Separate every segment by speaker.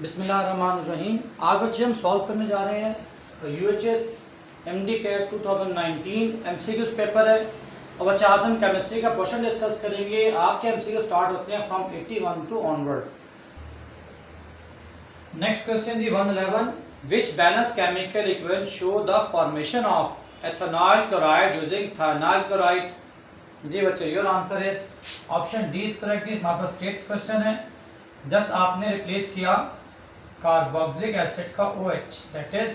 Speaker 1: बिस्मिल्लाहिर्रहमानिर्रहीम। आज बच्चे हम सॉल्व करने जा रहे हैं UHS MD CAT 2019 MCQs paper है। और बच्चे आज हम केमिस्ट्री का क्वेश्चन डिस्कस करेंगे। आपके MCQ स्टार्ट होते हैं from 81 to onward. Next question जी 111, which balance chemical equation show the formation of ethanol chloride using thionyl chloride. जी बच्चे your answer is option D is correct. इस हमारे पास स्टेट क्वेश्चन है, जस्ट आपने रिप्लेस किया कार्बोक्सिलिक एसिड का OH, दैट इज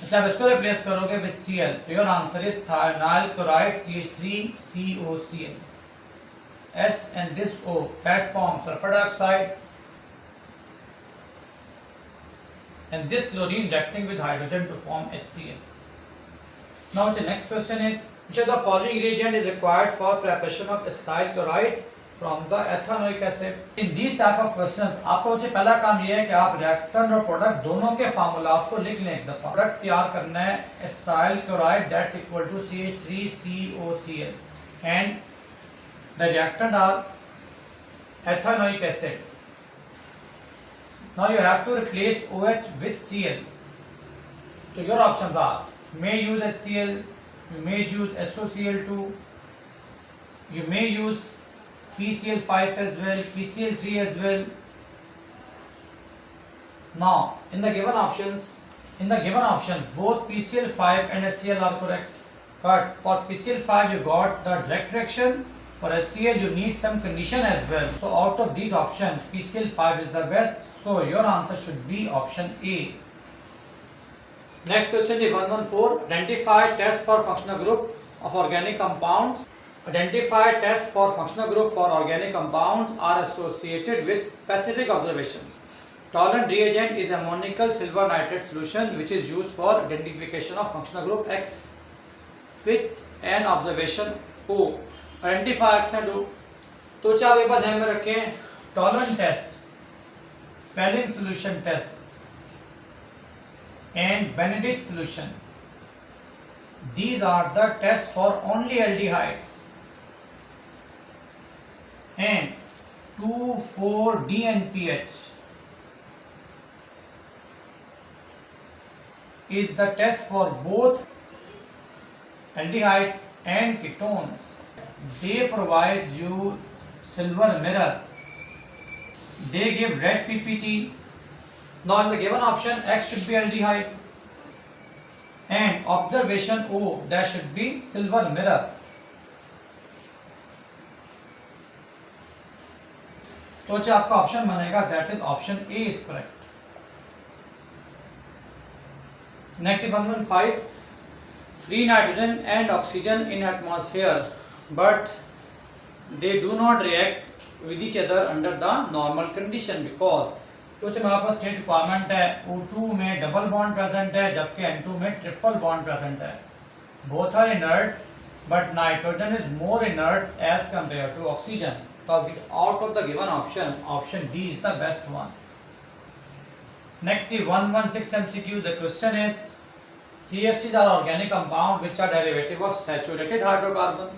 Speaker 1: अच्छा इसको रिप्लेस करोगे विद Cl, तो your answer is thionyl chloride CH3COCl S and this O that forms sulfur dioxide and this chlorine reacting with hydrogen to form HCl. Now the next question is, which of the following ingredient is required for preparation of acyl chloride from the ethanoic acid? In these type of questions आपका बच्चे पहला काम ये है कि आप reactant और product दोनों के फार्मूलास को लिख लें एक दफा। प्रोडक्ट तैयार करना है acyl chloride that's equal to CH3COCl and the reactant are ethanoic acid. Now you have to replace OH with Cl. So your options are, may use HCl, you may use SOCl2, you may use PCl5 as well, PCl3 as well. Now in the given options both PCl5 and HCl are correct, but for PCl5 you got the direct reaction, for HCl you need some condition as well. So out of these options PCl5 is the best, so your answer should be option A. Next question is 114, identify tests for functional group of organic compounds. Identify tests for functional group for organic compounds are associated with specific observation. Tolerant reagent is ammoniacal silver nitrate solution which is used for identification of functional group X with an observation O. Identify X and O. तो चाहे एक बार ध्यान में रखें, Tollens test, Fehling solution test and Benedict solution, these are the tests for only aldehydes, and 2,4-DNPH is the test for both aldehydes and ketones. They provide you silver mirror, they give red PPT. Now in the given option X should be aldehyde and observation O, that should be silver mirror. तो जो आपका option बनेगा that is option A is correct. Next is 115, free nitrogen and oxygen in atmosphere but they do not react with each other under the normal condition because, तो हमारे पास state requirement है O2 में double bond present है जबकि N2 में triple bond present है। Both are inert but nitrogen is more inert as compare to oxygen, so out of the given option D is the best one. Next is 116 MCQ. The question is, CFCs are organic compound which are derivative of saturated hydrocarbon.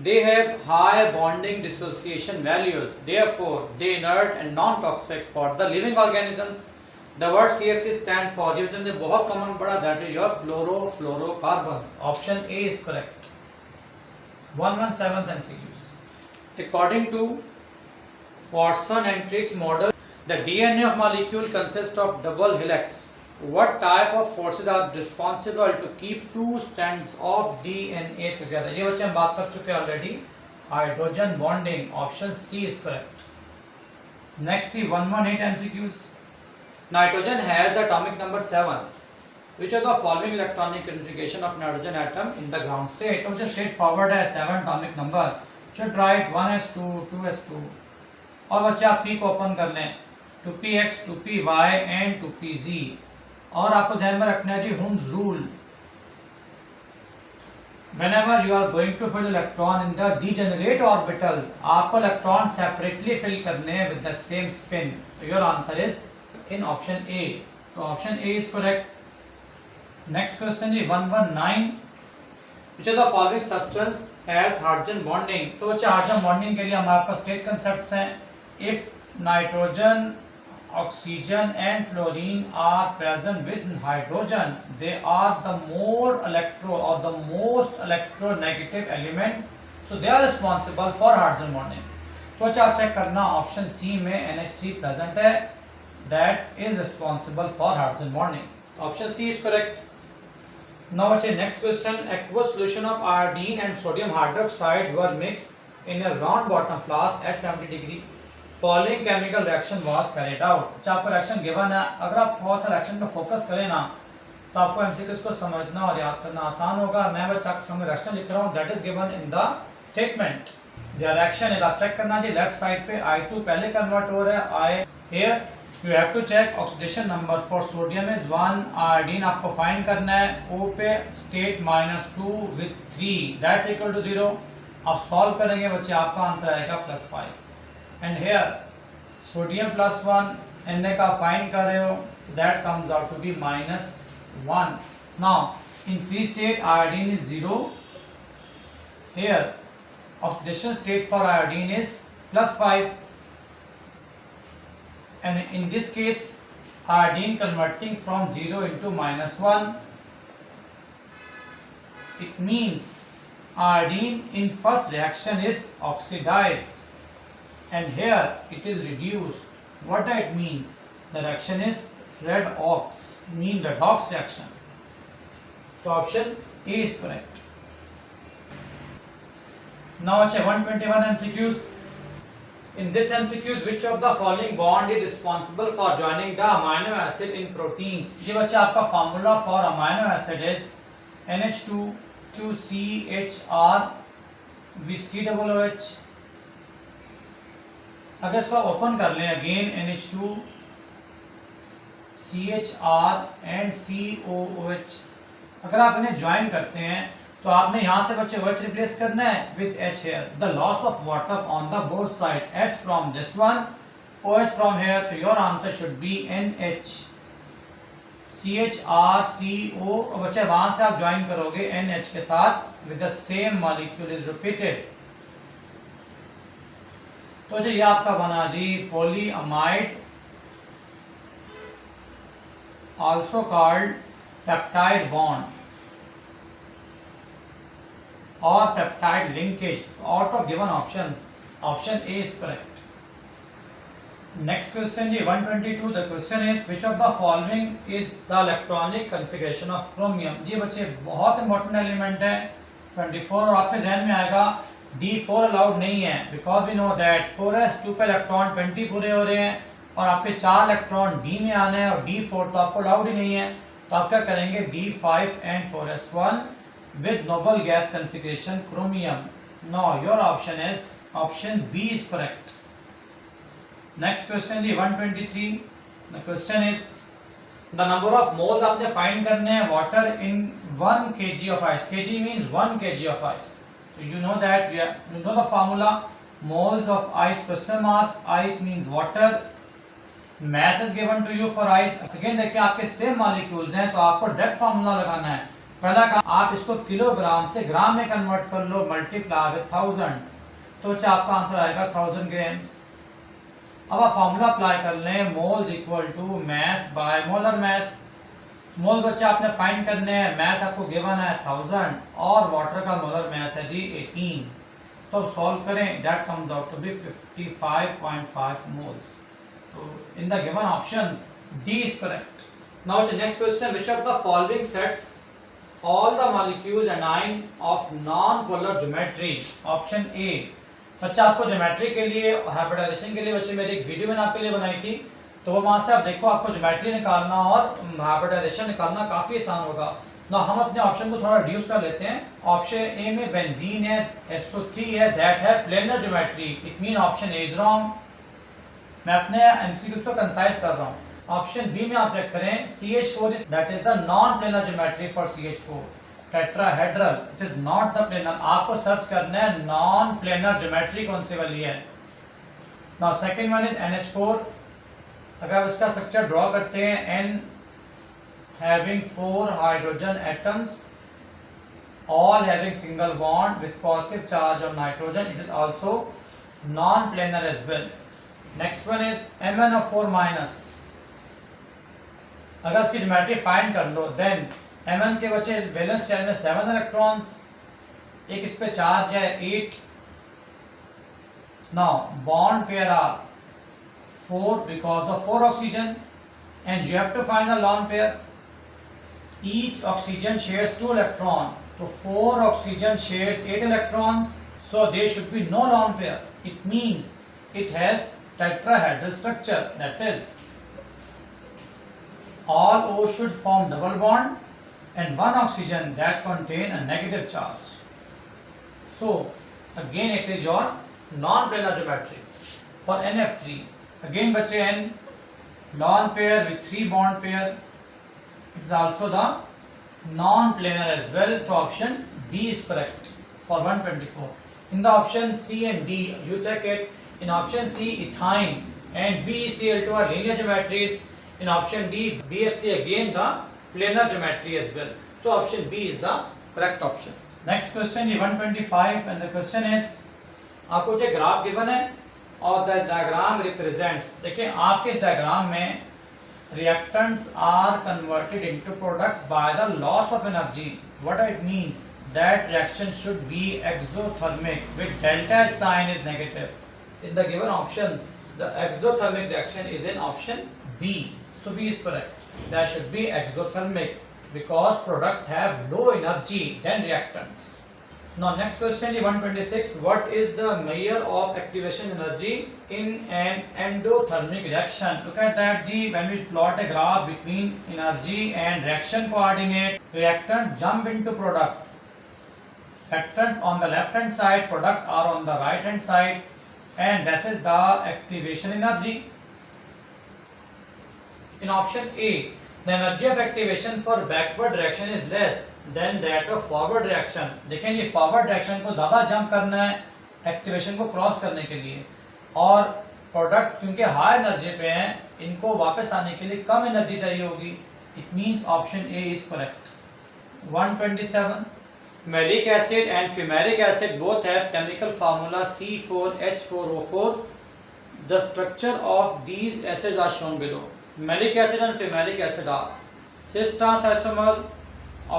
Speaker 1: They have high bonding dissociation values, therefore they inert and non-toxic for the living organisms. The word CFC stand for, ये जो बहुत common पड़ा, that is your chlorofluorocarbons. Option A is correct. 117 MCQs. According to Watson and Crick's model, the DNA of molecule consists of double helix. What type of forces are responsible to keep two strands of DNA together? ये बच्चे हम बात कर चुके हैं already, hydrogen bonding, option C is correct. Next is 118 MCQs. Nitrogen has the atomic number 7. Which of the following electronic configuration of nitrogen atom in the ground state? तो straight forward है 7 atomic number, should write 1s2 2s2 और बच्चे आप P को open कर लें, 2px 2py and 2pz। और आपको ध्यान में रखना है जी Ohm's rule, whenever you are going to fill electron in the degenerate orbitals, आपको इलेक्ट्रॉन सेपरेटली फिल करने हैं with the same spin. So your answer is in option A. तो option A is correct. Next question is 119, which of the following substance has hydrogen bonding? तो hydrogen bonding के लिए हमारे पास state concepts हैं, if nitrogen, oxygen and fluorine are present with hydrogen, they are the most electronegative element, so they are responsible for hydrogen bonding. तो अच्छा आप check करना ऑप्शन सी में NH3 प्रेजेंट है, that is responsible for hydrogen bonding. Option C is correct. Now next question, aqueous solution of iodine and sodium hydroxide were mixed in a round bottom flask at 70 degree. Following chemical reaction was carried out. अच्छा आपको reaction given है, अगर आप थोड़ा सा reaction पे focus करें ना तो आपको एमसीक्यूज को समझना और याद करना आसान होगा. मैं बस आपके सामने रिएक्शन लिख रहा हूँ, that is given in the statement. The reaction है, आप चेक करना जी लेफ्ट साइड पे I2 पहले कन्वर्ट हो रहा है I here. You have to check oxidation number for sodium is 1, iodine आपको फाइंड करना है, O पे state -2 with 3 that's equal to 0. आप सॉल्व करेंगे बच्चे, आपका आंसर आएगा +5. एंड here sodium +1 Na का फाइंड कर रहे हो, that comes out to be -1. Now in free state iodine is 0. Here oxidation state for iodine is +5. And in this case iodine converting from 0 into -1, it means iodine in first reaction is oxidized and here it is reduced. What does it mean? The reaction is redox, mean redox reaction. So option A is correct. Now 121 MCQs. In this MCQ, which of the following bond is responsible for joining the amino acid in proteins? ये बच्चा आपका formula for amino acid is NH2 to CHR with COOH. अगर इसको open कर लें again NH2 CHR and COOH, अगर आप इन्हें ज्वाइन करते हैं तो आपने यहाँ से बच्चे OH रिप्लेस करना है with H here. The loss of water on the both side, H from this one, OH from here. So your answer should be NH. CHRCO बच्चे वहाँ से आप ज्वाइन करोगे NH के साथ with the same molecule is repeated. तो जो ये आपका बना जी polyamide, also called peptide bond or peptide linkage. Out of given options, option A is correct. Next question is 122. The question is which of the following is the electronic configuration of chromium? ये बच्चे बहुत important element है 24 और आपके जहन में आएगा D4 allowed नहीं है because we know that 4s2 पे इलेक्ट्रॉन 20 पूरे हो रहे हैं और आपके 4 इलेक्ट्रॉन D में आने हैं और D4 तो आपको अलाउड ही नहीं है. तो आप क्या करेंगे D5 and 4s1 with noble gas configuration chromium. Now your option is option B is correct. Next question is 123. The question is the number of moles आपने फाइंड करने हैं water in 1 kg of ice. kg means 1 kg of ice. So you know that you know the formula moles of ice question mark. Ice means water. Mass is given to you for ice. Again देखिए आपके same molecules हैं तो आपको direct formula लगाना है. पहला काम आप इसको किलोग्राम से ग्राम में कन्वर्ट कर लो, मल्टीप्लाई विद 1000 तो अच्छा आपका आंसर आएगा 1000 ग्राम्स. अब आप फार्मूला अप्लाई कर लें, moles equal to mass by molar mass. Mole बच्चे आपने फाइंड करने हैं, मैस आपको गिवन है 1000 और वाटर का मोलर मैस है जी 18. तो सॉल्व करें, that comes out to be 55.5 moles. So in the given options D is correct. Now the next question, which of the following sets all the molecules anion of non-polar geometry? Option A. बच्चा आपको geometry के लिए hybridisation के लिए बच्चे मेरी एक video मैंने आपके लिए बनाई थी तो वो वहाँ से आप देखो आपको ज्योमेट्री निकालना और हाइब्रिडाइजेशन निकालना काफ़ी आसान होगा. ना हम अपने ऑप्शन को थोड़ा रिड्यूस कर लेते हैं. ऑप्शन ए में बेंजीन है, SO3 है, दैट है planar geometry. It mean option A is wrong. मैं अपने एमसीक्यू को कंसाइज कर रहा हूँ. ऑप्शन बी में आप चेक करें CH4 is that is the non planar geometry for CH4. Tetrahedral it is not the planar. आपको सर्च करना है नॉन प्लेनर ज्योमेट्री कौन सी वाली है. Now second one is NH4. अगर आप इसका स्ट्रक्चर ड्रॉ करते हैं N having 4 hydrogen atoms all having single bond with positive charge on nitrogen, it is also non-planar as well. Next one is MnO4 minus, अगर इसकी geometry find कर लो then Mn के बचे वैलेंस शेल में 7 electrons, एक इस पे charge है 8. Now bond pair are 4 because of 4 oxygen and you have to find a lone pair. Each oxygen shares 2 electrons, so 4 oxygen shares 8 electrons, so there should be no lone pair. It means it has tetrahedral structure, that is all O should form double bond and one oxygen that contain a negative charge. So again it is your non-planar geometry. For NF3 again बचे N lone pair with 3 bond pair, it is also the non-planar as well, so option B is correct for 124. In the option C and D, you check it. In option C, ethyne and BeCl2 are linear geometries. In option D, BF3 again the planar geometry as well, so option B is the correct option. Next question is 125 and the question is, आपको जो graph given है और the diagram represents, देखिए आपके इस diagram में reactants are converted into product by the loss of energy. What it means that reaction should be exothermic with delta sign is negative. In the given options the exothermic reaction is in option B, so B is correct. That should be exothermic because product have low energy than reactants. Now next question is 126. What is the measure of activation energy in an endothermic reaction? Look at that G. When we plot a graph between energy and reaction coordinate, reactant jump into product. Reactants on the left hand side, product are on the right hand side, and this is the activation energy. In option A, the energy of activation for backward reaction is less than that of forward reaction. देखेंगे forward reaction को ज़्यादा jump करना है activation को cross करने के लिए, और प्रोडक्ट क्योंकि हाई एनर्जी पे हैं इनको वापस आने के लिए कम एनर्जी चाहिए होगी. It means option A is correct. 127. Malic acid and fumaric acid both have chemical formula C4H4O4. The structure of these acids are shown below. Malic acid and fumaric acid are cis trans isomer.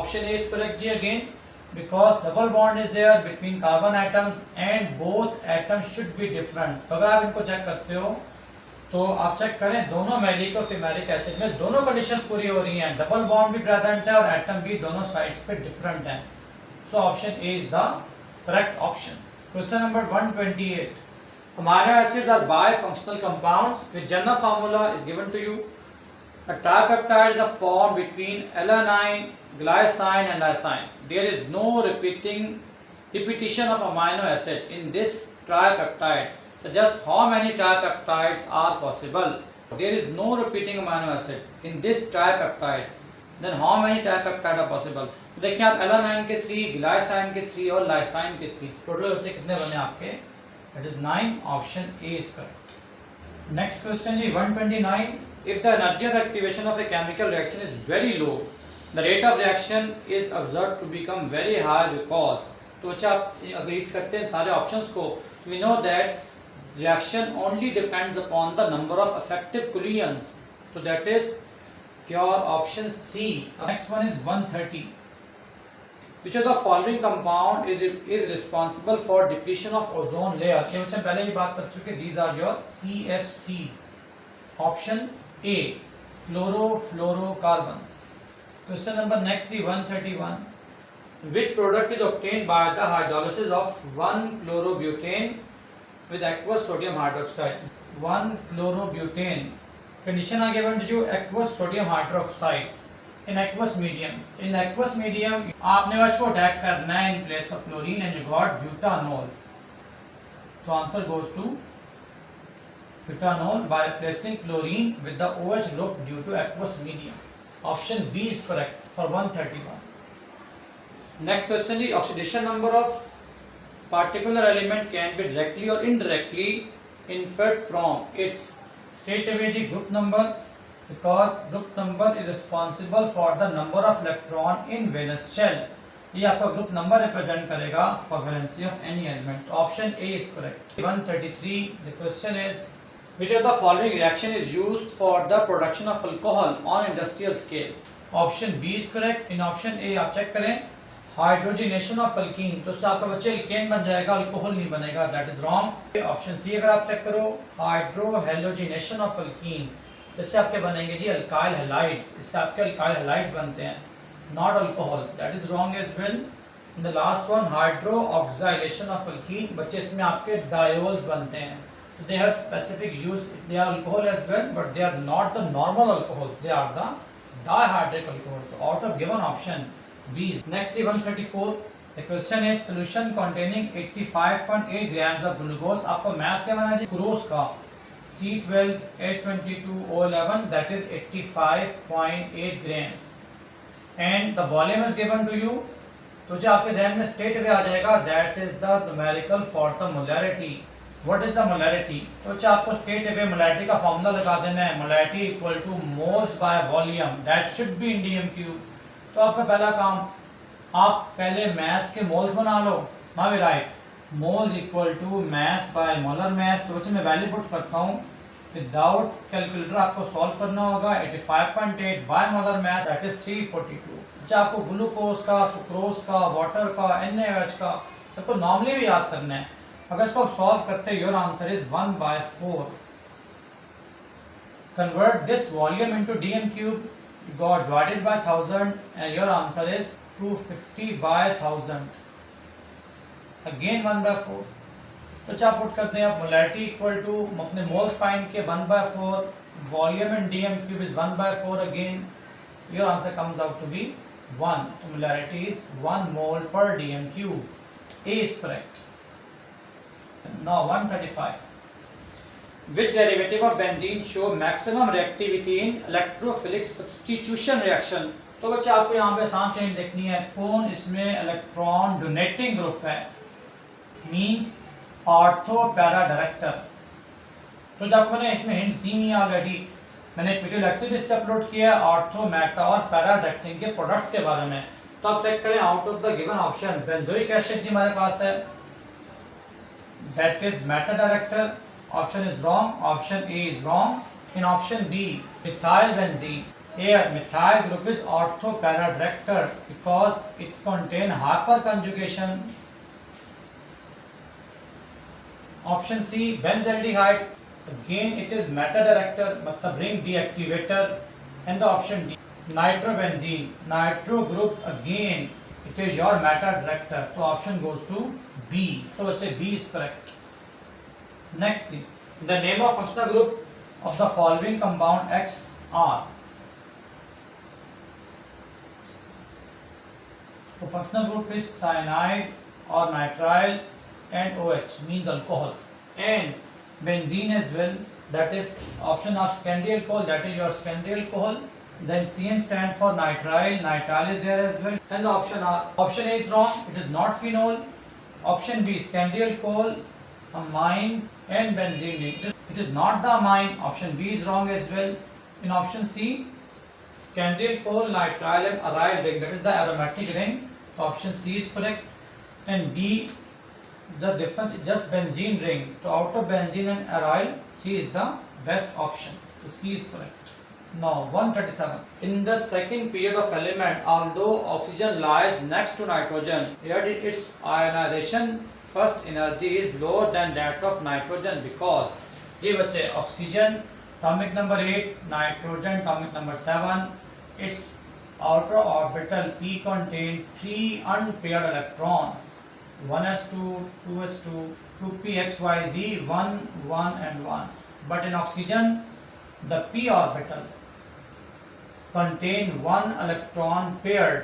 Speaker 1: Option A is correct G again, because double bond is there between carbon atoms and both atoms should be different. तो अगर आप इनको check करते हो तो आप check करें दोनों मैलिक और फिमेरिक एसिड में दोनों कंडीशंस पूरी हो रही हैं, डबल बॉन्ड भी प्रेजेंट है और एटम भी दोनों साइड्स पे डिफरेंट हैं. So option A is the correct option. Question number 128. Amino acids are bifunctional compounds with general formula is given to you. A tripeptide is the form between alanine, glycine and lysine. There is no repetition of amino acid in this tripeptide. Suggest how many tripeptides are possible. There is no repeating amino acid in this tripeptide. Then how many tripeptides are possible? देखिए आप alanine के 3, glycine के 3 और lysine के 3, total बचे कितने बने आपके? That is 9. Option A is correct. Next question is 129. If the energy of activation of a chemical reaction is very low, the rate of reaction is observed to become very high because. तो अच्छा आप read करते हैं सारे options को. We know that reaction only depends upon the number of effective collisions. So that is your option C. Next one is 130. Which of the following compound is responsible for depletion of ozone layer? ये हम पहले ही बात कर चुके. These are your CFCs. Option A, chlorofluorocarbons. Question number next is 131. Which product is obtained by the hydrolysis of 1-chlorobutane with aqueous sodium hydroxide? 1-chlorobutane. Condition are given to you aqueous sodium hydroxide. In aqueous medium. In aqueous medium, आपने उसको attack करना है in place of chlorine and you got butanol. So answer goes to butanol by replacing chlorine with the OH group due to aqueous medium. Option B is correct for 131. Next question is oxidation number of particular element can be directly or indirectly inferred from its straight away group number. Because group number is responsible for the number of electron in valence shell. ये आपका group number represent करेगा for valency of any element. Option A is correct. 133. The question is Which of the following reaction is used for the production of alcohol on industrial scale? Option B is correct. In option A आप check करें, hydrogenation of alkyne, तो उससे आपका बच्चे alkene बन जाएगा, alcohol नहीं बनेगा, that is wrong. Option C अगर आप चेक करो, हाइड्रोहेलोजिनेशन ऑफ अल्कीन, तो इससे आपके बनेंगे जी अल्काइल हैलाइड्स, इससे आपके अल्काइल हैलाइड्स बनते हैं, not alcohol, that is wrong as well. The last one hydroxylation of alkene, बच्चे इसमें आपके डायोल्स बनते हैं, they have specific use, they are alcohol as well, but they are not the normal alcohol, they are the dihydric alcohol. So out of given option B. Next is 134. The question is solution containing 85.8 grams of glucose. आपको mass क्या बनाना है? Glucose का C12H22O11, that is 85.8 grams, and the volume is given to you. तो जो आपके जहन में state वे आ जाएगा, that is the numerical for the molarity. What is the molarity? तो अच्छा आपको स्टेट अवे मोलैरिटी का फॉर्मूला लगा देना है, molarity equal to moles by volume, that should be in DMQ. तो आपका पहला काम, आप पहले मास के मोल्स बना लो, now we write moles equal to mass by molar mass. तो बच्चे मैं वैल्यू पुट करता हूँ, विदाउट कैलकुलेटर आपको सॉल्व करना होगा, 85.8 bye molar mass that is 342। अच्छा आपको ग्लूकोज का, सुक्रोज का, वाटर का, NaOH का, आपको नॉर्मली भी याद करना है। अगर इसको सॉल्व करते हैं, your answer is 1/4। Convert this volume into DM cube, you got divided by 1000 and your answer is 250/1000, again 1/4। तो क्या पुट करते हैं आप, मोलैरिटी इक्वल टू अपने मोल्स फाइंड के 1/4, volume in DM cube is 1/4, again your answer comes out to be 1। तो molarity is 1 mole per DM cube, A is correct. Now 135. Which derivative of benzene show maximum reactivity in electrophilic substitution reaction? तो बच्चे आपको यहाँ पे आसान से देखनी है, कौन इसमें इलेक्ट्रॉन डोनेटिंग ग्रुप है, मींस ऑर्थो पैरा डायरेक्टर। तो जब मैंने इसमें हिंट्स दी नहीं ऑलरेडी, मैंने एक वीडियो लेक्चर इस पे अपलोड किया है ऑर्थो, मेटा और पैरा डायरेक्टिंग के प्रोडक्ट्स के बारे में। तो आप चेक करें, out of the given option benzoic acid जी हमारे पास है, that is meta director, option is wrong, option A is wrong। in option B methyl benzene, here methyl group is ortho para director because it contain hyper conjugation। option C benzaldehyde, again it is meta director मतलब ring deactivator। and the option D nitrobenzene, nitro group, again it is your meta director, so option goes to B। so बच्चे B is correct। next see, the name of functional group of the following compound X are। so functional group is cyanide or nitrile and OH means alcohol, and benzene as well, that is option are secondary alcohol, that is your secondary alcohol। then CN stand for nitrile, nitrile is there as well। and the option A is wrong, it is not phenol। option B secondary alcohol, amines and benzene, it is not the amine, option B is wrong as well। in option C secondary alcohol, nitrile and aryl ring, that is the aromatic ring, so option C is correct। and D the difference is just benzene ring, so out of benzene and aryl C is the best option, so C is correct। now 137, in the second period of element, although oxygen lies next to nitrogen, yet its ionization first energy is lower than that of nitrogen because जी बच्चे oxygen atomic number 8, nitrogen atomic number 7, its outer orbital p contain 3 unpaired electrons, 1s2, 2s2, 2pxyz, 1 1 and 1, but in oxygen the p orbital contain 1 electron paired,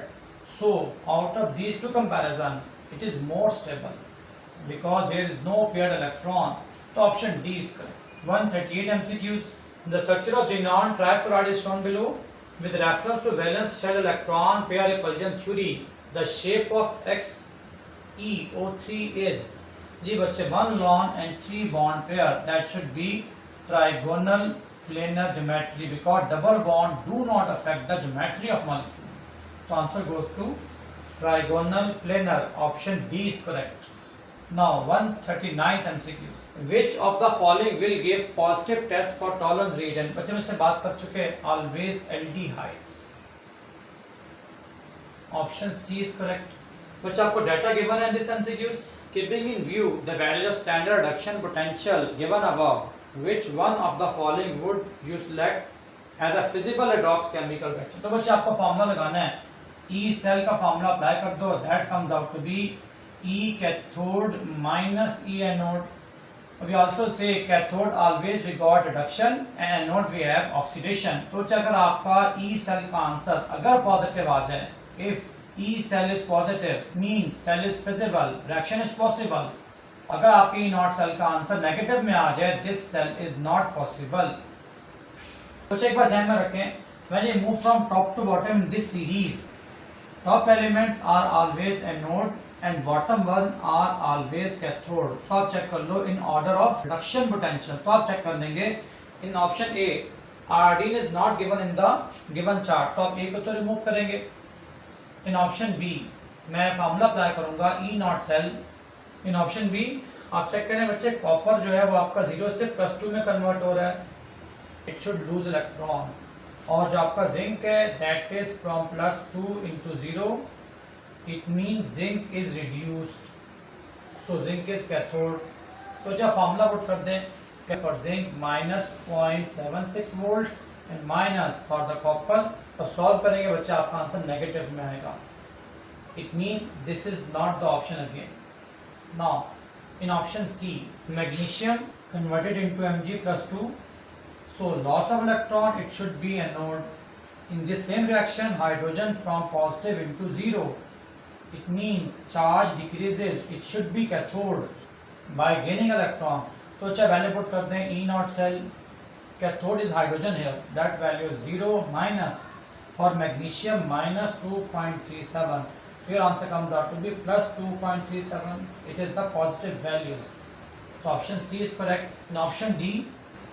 Speaker 1: so out of these two comparison it is more stable because there is no paired electron, so option D is correct। 138 MCQs, the structure of xenon trifluoride is shown below with reference to valence shell electron pair repulsion theory, the shape of XeO3 is जी बच्चे 1 lon and 3 bond pair, that should be trigonal planar geometry because double bond do not affect the geometry of molecule, so answer goes to trigonal planar, option D is correct। Now 139th MCQ. Which of the following will give positive test for tolerance region? बच्चे में से बात कर चुके हैं. Always aldehydes. Option C is correct. बच्चे आपको data given है in this MCQs. Keeping in view the value of standard reduction potential given above, which one of the following would you select as a feasible redox chemical reaction? तो बच्चे आपको formula लगाना है. E cell का formula apply कर दो. That comes out to be E cathode minus E anode. We also say cathode always we got reduction and anode we have oxidation. तो अगर आपका E cell का आंसर अगर पॉजिटिव आ जाए, if E cell is positive means cell is feasible, reaction is possible. अगर आपके E naught cell का answer negative में आ जाए, this cell is not possible. तो एक बार ध्यान में रखें, when you move from top to bottom in this series, top elements are always anode and bottom one are always cathode. तो आप चेक कर लो in order of reduction potential. तो आप चेक कर लेंगे in option A iodine is not given in the given chart. तो आप A को तो रिमूव करेंगे. in option B मैं फार्मूला अप्लाई करूंगा E naught cell. in option B आप चेक करें बच्चे, कॉपर जो है वो आपका 0 से +2 में कन्वर्ट हो रहा है. it should lose electron. और जो आपका जिंक है that is from +2 into 0, it means zinc is reduced, so zinc is cathode. तो जब फार्मूला पुट कर दें for zinc minus 0.76 volts and minus for the copper, तो सॉल्व करेंगे बच्चे आपका आंसर नेगेटिव में आएगा. it means this is not the option again. now in option C magnesium converted into Mg+2, so loss of electron it should be anode. in this same reaction hydrogen from positive into 0, it means charge decreases, it should be cathode by gaining electron. तो अच्छा value put कर दें E naught cell, cathode is hydrogen here, that value is 0 minus for magnesium minus 2.37. Your answer comes out to be plus 2.37. It is the positive values. So option C is correct. In option D,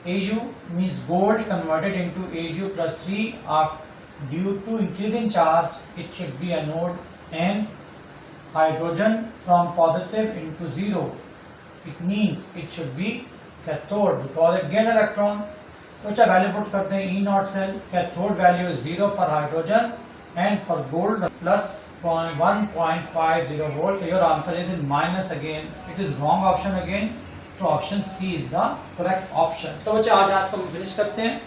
Speaker 1: Au means gold converted into Au+3 due to increase in charge, it should be anode, and hydrogen from positive into 0, it means it should be cathode because it gains electron. तो अच्छा value put करते हैं E naught cell, cathode value is 0 for hydrogen and for gold plus 1.50 volt. Your answer is in minus again. It is wrong option again. तो option C is the correct option. तो बच्चे आज को finish करते हैं.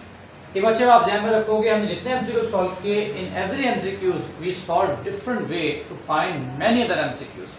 Speaker 1: ये बच्चे आप ध्यान में रखोगे, हमने जितने MCQ सॉल्व किए, in every MCQs we solve different way to find many other MCQs.